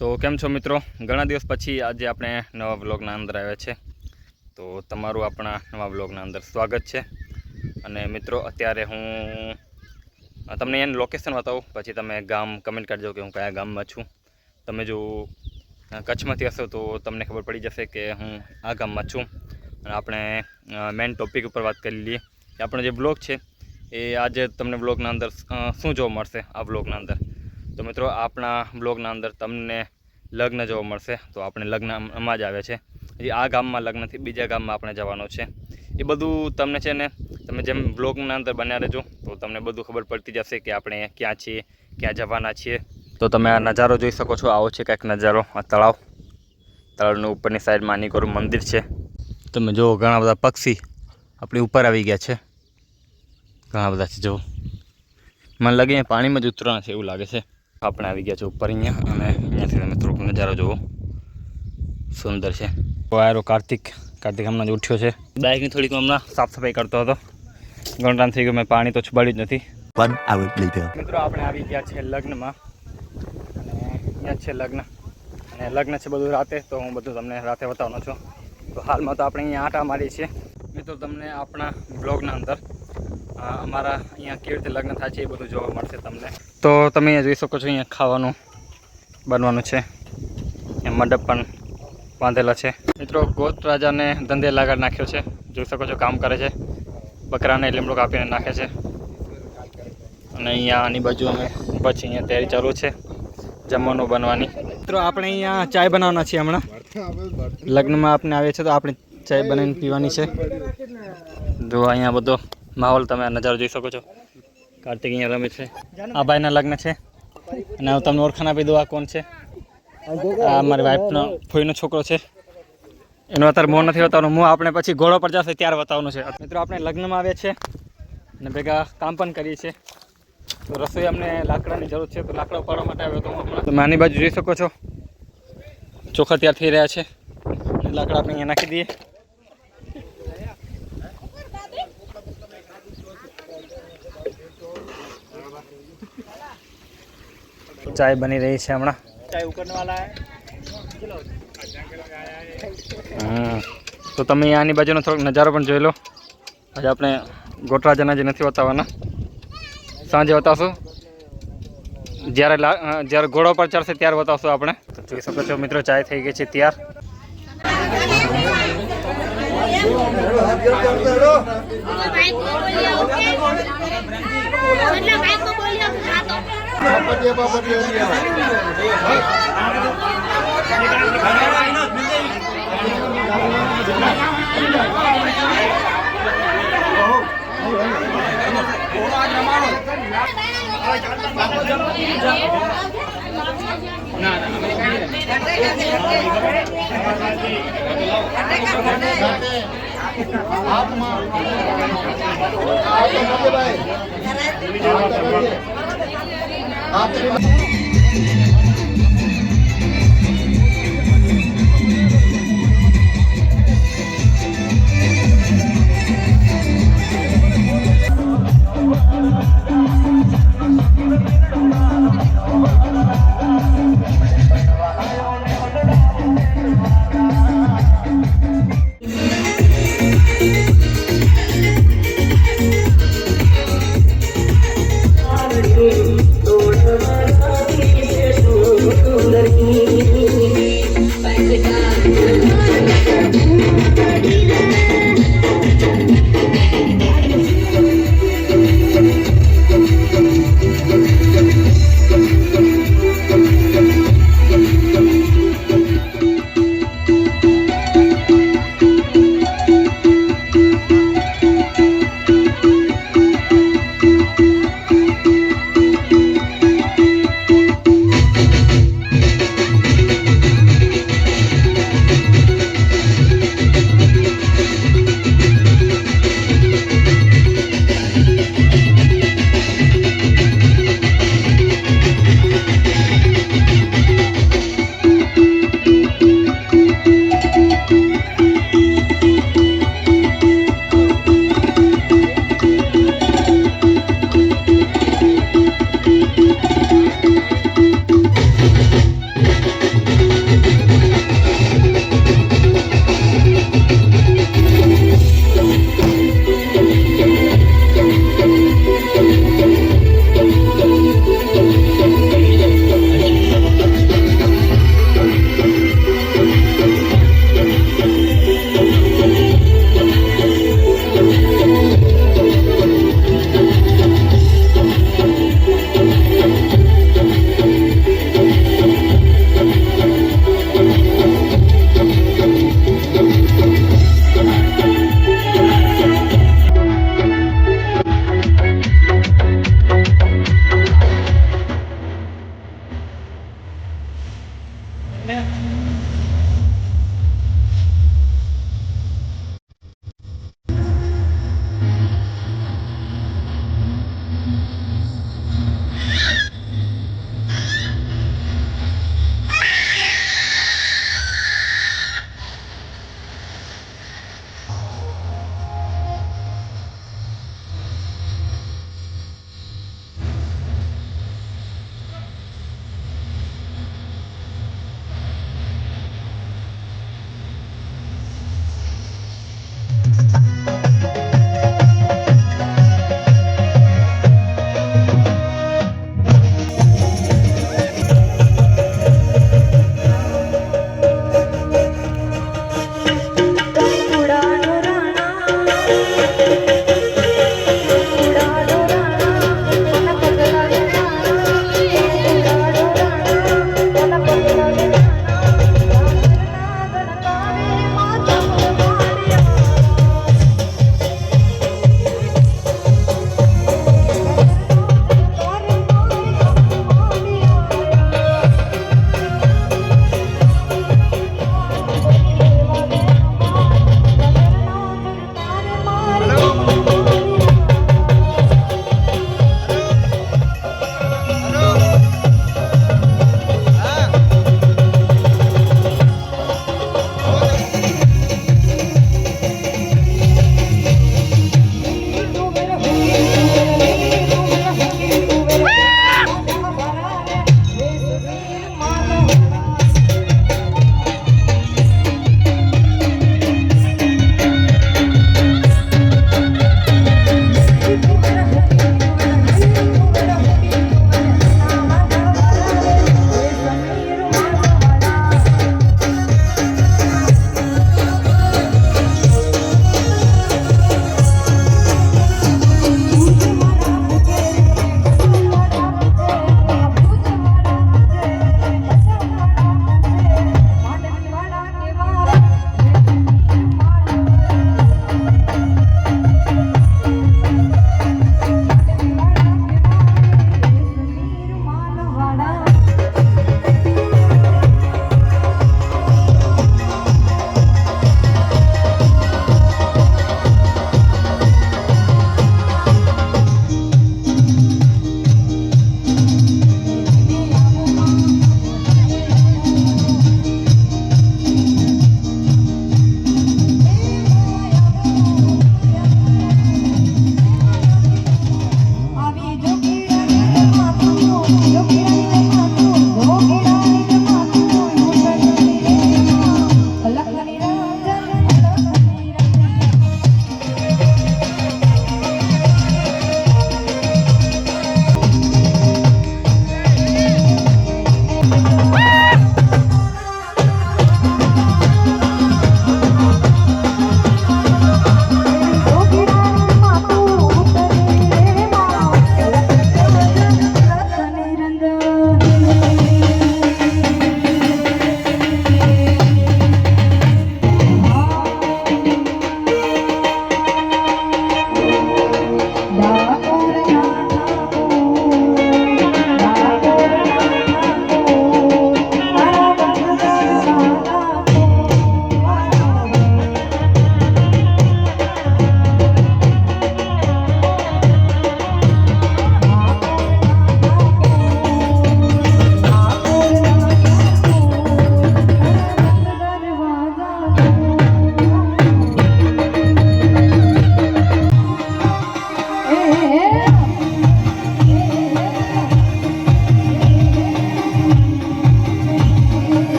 તો કેમ છો મિત્રો, ઘણા દિવસ પછી આજે આપણે નવા વ્લોગના અંદર આવ્યા છે. તો તમારું આપણા નવા વ્લોગના અંદર સ્વાગત છે. અને મિત્રો અત્યારે હું તમને એનું લોકેશન બતાવું, પછી તમે ગામ કમેન્ટ કરજો કે હું કયા ગામમાં છું. તમે જો કચ્છમાંથી હશો તો તમને ખબર પડી જશે કે હું આ ગામમાં છું. અને આપણે મેઇન ટોપિક ઉપર વાત કરી લઈએ કે આપણો જે બ્લોગ છે એ આજે તમને બ્લોગના અંદર શું જોવા મળશે. આ બ્લોગના અંદર તો મિત્રો આપણા બ્લોગના અંદર તમને લગ્ન જોવા મળશે. તો આપણે લગ્નમાં જ આવે છે. હજી આ ગામમાં લગ્નથી બીજા ગામમાં આપણે જવાનું છે. એ બધું તમને છે ને, તમે જેમ બ્લોગના અંદર બન્યા રહેજો તો તમને બધું ખબર પડતી જશે કે આપણે ક્યાં છીએ, ક્યાં જવાના છીએ. તો તમે આ નજારો જોઈ શકો છો. આવો છે કંઈક નજારો. આ તળાવની ઉપરની સાઈડમાં આનીકોરું મંદિર છે. તમે જુઓ, ઘણા બધા પક્ષી આપણી ઉપર આવી ગયા છે. ઘણા બધા છે. જુઓ, મને લાગે પાણીમાં જ ઉતરવાના છે એવું લાગે છે. આપણે આવી ગયા છે ઉપર અહીંયા, અને અહીંયાથી તમે થોડોક નજારો જુઓ, સુંદર છે. વાયરો કાર્તિક હમણાં જ ઉઠ્યો છે. બાઇકની થોડીક હમણાં સાફ સફાઈ કરતો હતો. ઘણો ટાઈમ થઈ ગયો, મેં પાણી તો છુબાડ્યું જ નથી. મિત્રો આપણે આવી ગયા છે લગ્નમાં, અને અહીંયા જ છે લગ્ન. અને લગ્ન છે બધું રાતે, તો હું બધું તમને રાતે બતાવવાનો છું. તો હાલમાં તો આપણે અહીંયા આંટા મારીએ છીએ. મિત્રો તમને આપણા બ્લોગના અંદર અમારા અહીંયા કેવી રીતે લગ્ન થાય છે એ બધું જોવા મળશે તમને. તો તમે અહીંયા જોઈ શકો છો, અહીંયા ખાવાનું બનવાનું છે. અહીંયા મંડપ પણ બાંધેલા છે. મિત્રો ગોત રાજાને ધંધે લાગાડ નાખ્યો છે. જોઈ શકો છો, કામ કરે છે. બકરાને લીમડો કાપીને નાખે છે. અને અહીંયા આની બાજુ અમે પછી અહીંયા તૈયારી ચાલુ છે જમવાનું બનવાની. મિત્રો આપણે અહીંયા ચાય બનાવવાના છીએ. હમણાં લગ્નમાં આપણે આવીએ છીએ તો આપણે ચાય બનાવીને પીવાની છે. જો અહીંયા બધો માહોલ તમે નજારો જોઈ શકો છો. કાર્તિક અહીંયા રમે છે. આ ભાઈના લગ્ન છે. અને હું તમને ઓળખાણ આપી દઉં, આ કોણ છે? આ મારી વાઈફનો ફોઈનો છોકરો છે. એનો અત્યારે મોં નથી બતાવવાનું. મોં આપણે પછી ઘોડો પર જશે ત્યારે બતાવવાનું છે. મિત્રો આપણે લગ્નમાં આવ્યા છીએ અને ભેગા કામ પણ કરીએ છીએ. તો રસોઈ અમને લાકડાની જરૂર છે, તો લાકડા ઉપાડવા માટે આવ્યો તો હમણાં. તમે આની બાજુ જોઈ શકો છો, ચોખા તૈયાર થઈ રહ્યા છે. લાકડા આપણે અહીંયા નાખી દઈએ. ચાય બની રહી છે હમણાં. તો તમે આની બાજુનો થોડોક નજારો પણ જોઈ લો. આજે આપણે ગોટરાજાના જે નથી બતાવવાના, સાંજે બતાવશું. જ્યારે ઘોડો પર ચડશે ત્યારે બતાવશું આપણે. તો જોઈ શકો છો મિત્રો, ચાય થઈ ગઈ છે તૈયાર.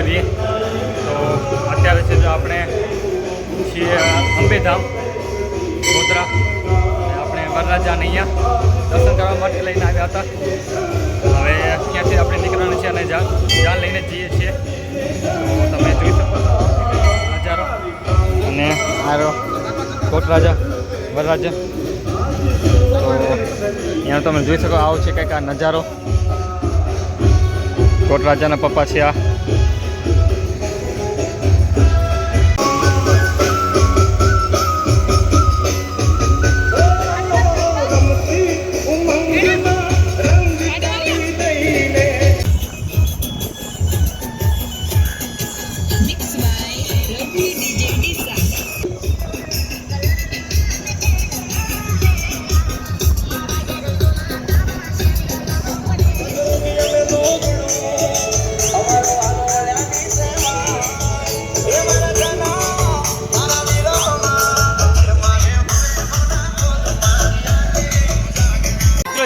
કરીએ. તો અત્યારે છે જો આપણે છીએ અંબેધામ ગોધરા. આપણે વરરાજાને અહીંયા દર્શન કરવા માટે લઈને આવ્યા હતા. હવે ત્યાંથી આપણે નીકળવાનું છે અને જાન લઈને જઈએ છીએ. તો તમે જોઈ શકો નજારો. અને આરો કોટરાજા વરરાજા. તો અહીંયા તમે જોઈ શકો આવો છે કંઈક આ નજારો. કોટરાજાના પપ્પા છે આ.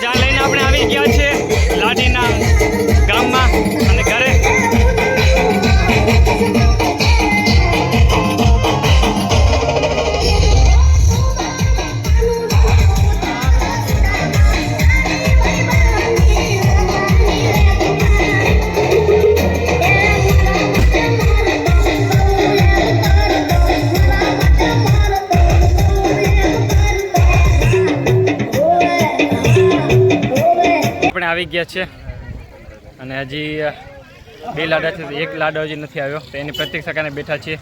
જાન લઈને આપણે આવી ગયા છે લાડીના ગામમાં અને ઘરે. આવી ગયા છે અને હજી 2 લાડા છે. એક લાડો હજી નથી આવ્યો તો એની પ્રતીક્ષા કરીને બેઠા છીએ.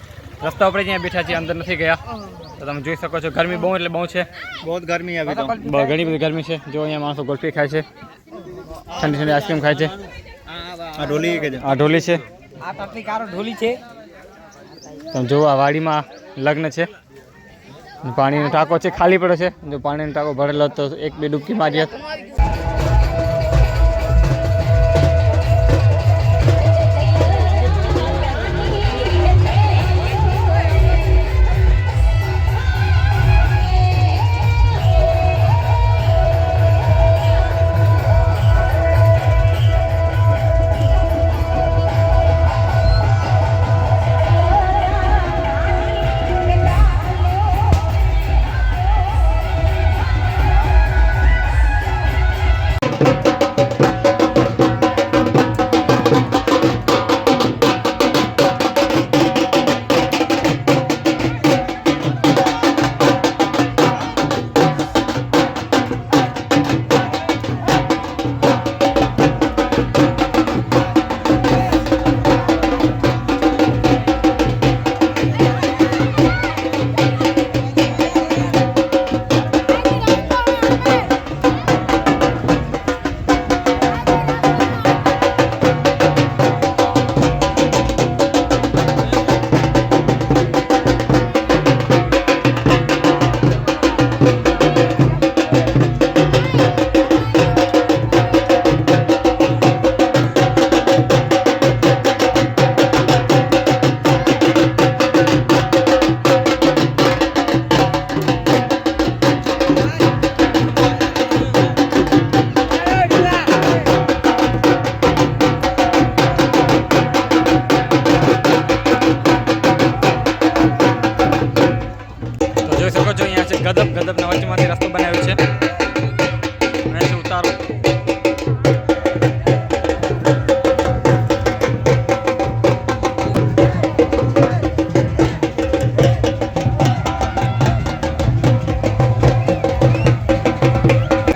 રસ્તા ઉપર જ્યાં બેઠા છીએ, અંદર નથી ગયા. તો તમે જોઈ શકો છો ગરમી બહુ એટલે બહુ છે. બહુ ગરમી આવી તો ઘણી બધી ગરમી છે. જો અહીંયા માણસો ગોલ્ફી ખાય છે, ઠંડી ઠંડી આઈસ્ક્રીમ ખાય છે. આ ઢોલી છે. તમે જુઓ આ વાડીમાં લગ્ન છે. પાણીનો ટાંકો છે, ખાલી પડ્યો છે. જો પાણીનો ટાંકો ભરેલો તો 1-2 ડૂબકી મારી હતી. ગદબના વચ્ચેમાંથી રસ્તો બનાવ્યો છે. અહીંથી ઉતારો.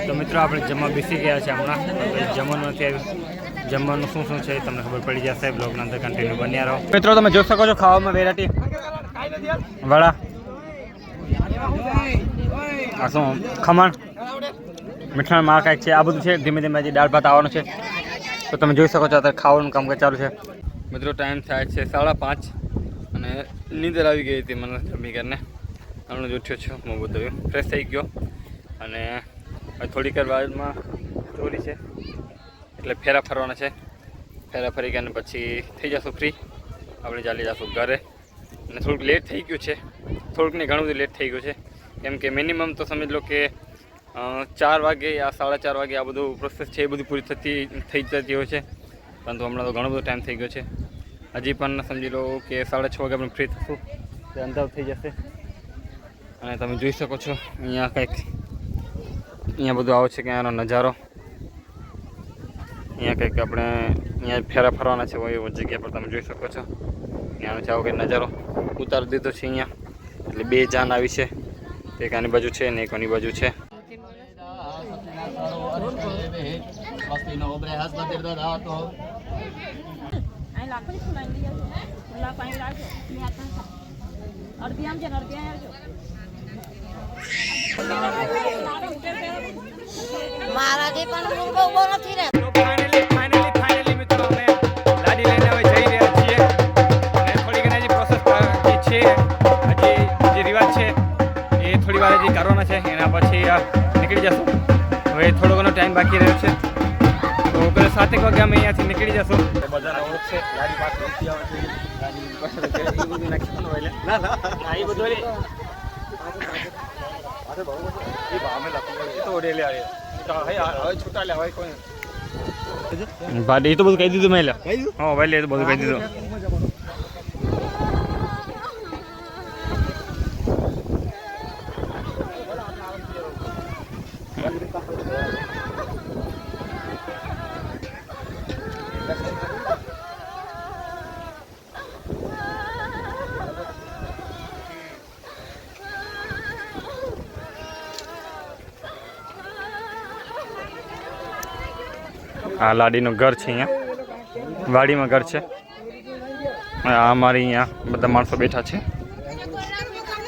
તો મિત્રો આપણે જમવા બેસી ગયા છે હમણાં. જમવાનું નથી આવ્યું. જમવાનું શું છે તમને ખબર પડી જશે. બ્લોગના અંદર કન્ટિન્યુ બન્યા રહો. મિત્રો તમે જોઈ શકો છો ખાવામાં વેરાયટી વડા, આ શું ખમણ, મીઠાણ માં કાંઈક છે. આ બધું છે. ધીમે ધીમે હજી દાળ ભાત આવવાનું છે. તો તમે જોઈ શકો છો અત્યારે ખાવાનું કામકાજ ચાલુ છે. મિત્રો ટાઈમ થાય છે 5:30 અને નીંદર આવી ગઈ હતી મને જમી કરીને. હમણાં જ ઉઠ્યો છું. હું બધું ફ્રેશ થઈ ગયો અને થોડીક વારમાં ચોરી છે એટલે ફેરા ફરવાના છે. ફેરા ફરી ગયા અને પછી થઈ જશું ફ્રી. આપણે ચાલી જશું ઘરે. અને થોડુંક લેટ થઈ ગયું છે. થોડુંક નહીં, ઘણું બધું લેટ થઈ ગયું છે. કેમ કે મિનિમમ તો સમજ લો કે 4 વાગે યા 4:30 વાગે આ બધું પ્રોસેસ છે એ બધી પૂરી થઈ જતી હોય છે. પરંતુ હમણાં તો ઘણો બધો ટાઈમ થઈ ગયો છે. હજી પણ સમજી લો કે 6:30 વાગે આપણે ફ્રી થશું, તે અંધાર થઈ જશે. અને તમે જોઈ શકો છો અહીંયા કંઈક અહીંયા બધું આવે છે કે અહીંયાનો નજારો. અહીંયા કંઈક આપણે અહીંયા ફેરા ફરવાના છે એવી જગ્યા પર તમે જોઈ શકો છો. અહીંયાનો છે આવો કંઈક નજારો ઉતારી દીધો છે અહીંયા. એટલે બે જાન આવી છે, એક આની બાજુ છે ને એક આની બાજુ છે. મહારાજે પણ મુર્ગો ઉભો નથી રહે. ફાઇનલી મિત્રો અમે લાડી લઈને હવે જઈ રહ્યા છીએ. અને થોડી ઘણી હજી પ્રોસેસ જે છે, હજી જે રિવાજ છે એ થોડી વાર હજી કરવાના છે. એના પછી નીકળી જશું. હવે થોડો ઘણો ટાઈમ બાકી રહ્યો છે, તો પેલા 7 વાગે અમે અહીંયાથી નીકળી જશું. બધાને ઓળખ છે, લાડી પાસે નથી આવે છે, લાડી પાસે એ બધું નાખવાનું હોય. ના એ બધું ભાઈ એ તો બધું કહી દીધું મેં. હા ભાઈ એ તો બધું કહી દીધું. આ લાડીનું ઘર છે, અહીંયા વાડીમાં ઘર છે. આ અમારી અહીંયા બધા માણસો બેઠા છે.